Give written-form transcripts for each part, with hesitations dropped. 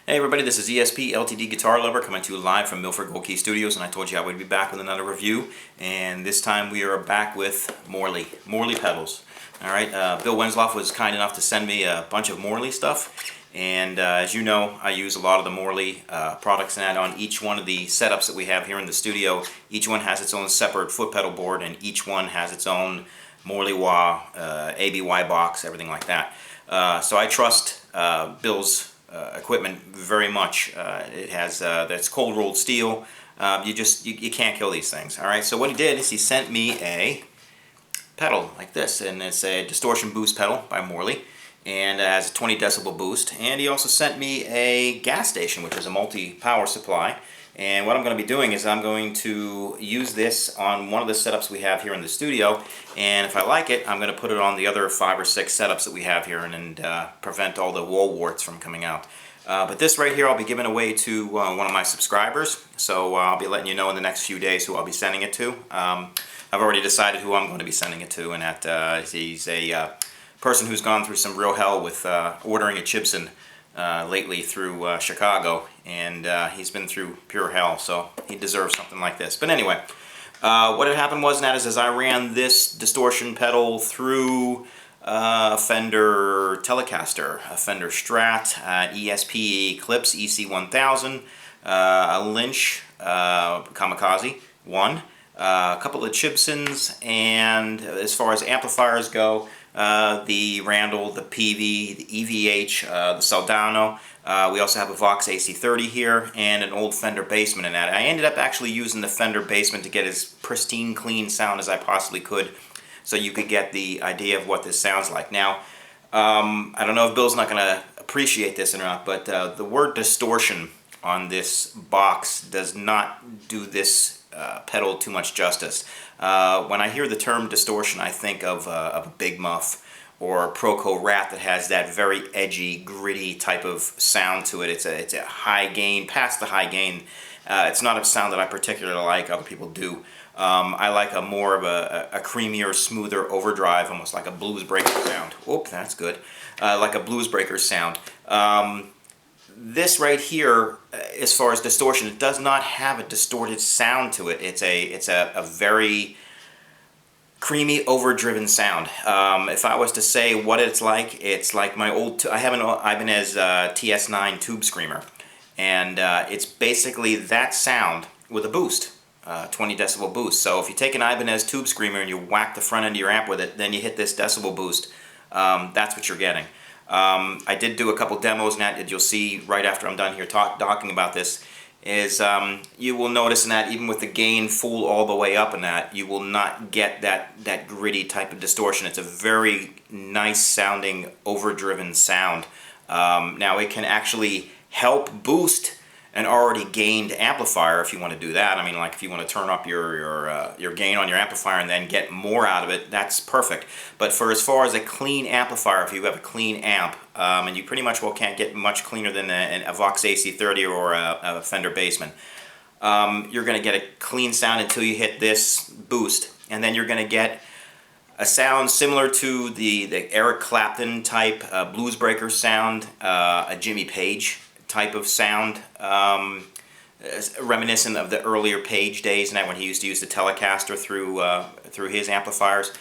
Hey everybody, this is ESP LTD Guitar Lover coming to you live from Milford Gold Key Studios, and I told you I would be back with another review, and this time we are back with Morley pedals. Alright, Bill Wensloff was kind enough to send me a bunch of Morley stuff, and as you know, I use a lot of the Morley products and that on each one of the setups that we have here in the studio. Each one has its own separate foot pedal board, and each one has its own Morley wah, ABY box, everything like that. So I trust Bill's equipment very much. It has that's cold rolled steel. You can't kill these things. All right. So what he did is he sent me a pedal like this, and it's a Distortion boost pedal by Morley, and it has a 20 decibel boost. And he also sent me a gas station, which is a multi-power supply. And what I'm going to be doing is I'm going to use this on one of the setups we have here in the studio, and if I like it, I'm going to put it on the other 5 or 6 setups that we have here and prevent all the wall warts from coming out. But this right here I'll be giving away to one of my subscribers, so I'll be letting you know in the next few days who I'll be sending it to. I've already decided who I'm going to be sending it to, and that he's a person who's gone through some real hell with ordering a Chibson lately through Chicago, and he's been through pure hell, so he deserves something like this. But anyway, what had happened was that as I ran this Distortion pedal through a Fender Telecaster, a Fender Strat, ESP Eclipse EC1000, a Lynch Kamikaze 1, a couple of Chibsons, and as far as amplifiers go, the Randall, the PV, the EVH, the Soldano. We also have a Vox AC30 here, and an old Fender Bassman in that. I ended up actually using the Fender Bassman to get as pristine, clean sound as I possibly could, so you could get the idea of what this sounds like. Now, I don't know if Bill's not going to appreciate this or not, but the word distortion on this box does not do this pedal too much justice. When I hear the term distortion, I think of a Big Muff or a Proco Rat that has that very edgy, gritty type of sound to it. It's a high gain, past the high gain. It's not a sound that I particularly like. Other people do. I like a more of a creamier, smoother overdrive, almost like a blues breaker sound. Whoop, that's good. Like a blues breaker sound. This right here, as far as distortion, it does not have a distorted sound to it. It's a very creamy, overdriven sound. If I was to say what it's like my old, I have an Ibanez TS9 tube screamer, and it's basically that sound with a boost, 20 decibel boost. So if you take an Ibanez tube screamer and you whack the front end of your amp with it, then you hit this decibel boost, that's what you're getting. I did do a couple demos, and that you'll see right after I'm done here talking about this, is you will notice in that even with the gain full all the way up in that, you will not get that gritty type of distortion. It's a very nice sounding, overdriven sound. Now it can actually help boost an already gained amplifier if you want to do that. I mean, like if you want to turn up your gain on your amplifier and then get more out of it, that's perfect. But for as far as a clean amplifier, if you have a clean amp, and you pretty much can't get much cleaner than a Vox AC30 or a Fender Bassman, you're going to get a clean sound until you hit this boost, and then you're going to get a sound similar to the Eric Clapton type blues breaker sound, a Jimmy Page type of sound, reminiscent of the earlier Page days, and that when he used to use the Telecaster through his amplifiers.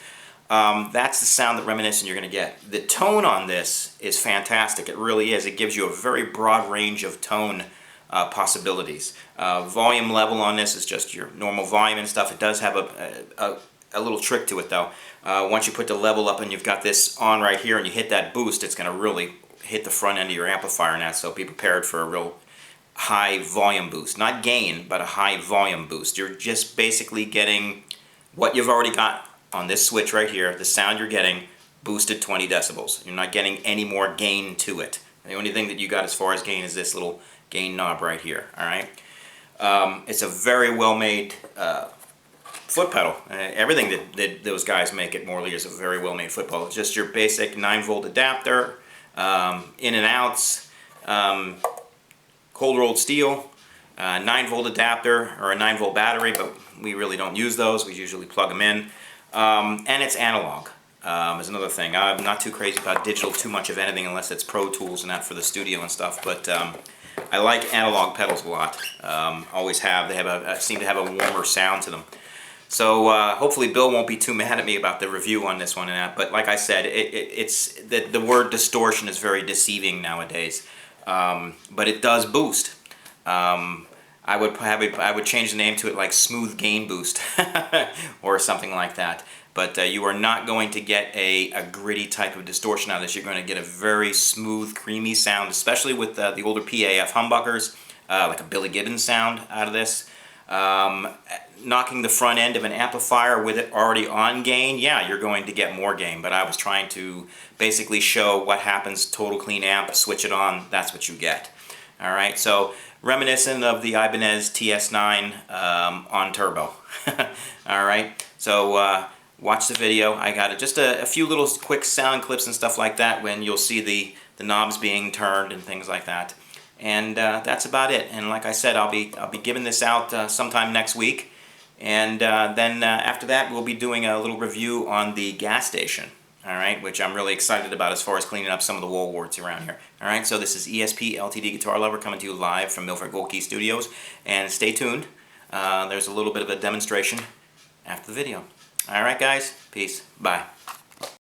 That's the sound that reminiscent you're going to get. The tone on this is fantastic. It really is. It gives you a very broad range of tone possibilities. Volume level on this is just your normal volume and stuff. It does have a little trick to it though. Once you put the level up and you've got this on right here and you hit that boost, it's going to really hit the front end of your amplifier and that, so be prepared for a real high volume boost. Not gain, but a high volume boost. You're just basically getting what you've already got on this switch right here. The sound you're getting boosted 20 decibels. You're not getting any more gain to it. The only thing that you got as far as gain is this little gain knob right here. Alright? It's a very well made foot pedal. Everything that those guys make at Morley is a very well made foot pedal. It's just your basic 9-volt adapter, in and outs, cold rolled steel, 9-volt adapter or a 9-volt battery, but we really don't use those. We usually plug them in, and it's analog. Is another thing. I'm not too crazy about digital too much of anything unless it's Pro Tools and that for the studio and stuff, but I like analog pedals a lot. Always have. They seem to have a warmer sound to them. So hopefully Bill won't be too mad at me about the review on this one and that. But like I said, it's the word distortion is very deceiving nowadays. But it does boost. I would change the name to it like smooth gain boost or something like that. But you are not going to get a gritty type of distortion out of this. You're going to get a very smooth, creamy sound, especially with the older PAF humbuckers, like a Billy Gibbons sound out of this. Knocking the front end of an amplifier with it already on gain, yeah, you're going to get more gain. But I was trying to basically show what happens, total clean amp, switch it on, that's what you get. All right, so reminiscent of the Ibanez TS9 on turbo. All right, so watch the video. I got just a few little quick sound clips and stuff like that when you'll see the knobs being turned and things like that. And that's about it. And like I said, I'll be giving this out sometime next week. And then after that, we'll be doing a little review on the gas station. All right, which I'm really excited about as far as cleaning up some of the wall warts around here. All right, so this is ESP LTD Guitar Lover coming to you live from Milford Gold Key Studios. And stay tuned. There's a little bit of a demonstration after the video. All right, guys. Peace. Bye.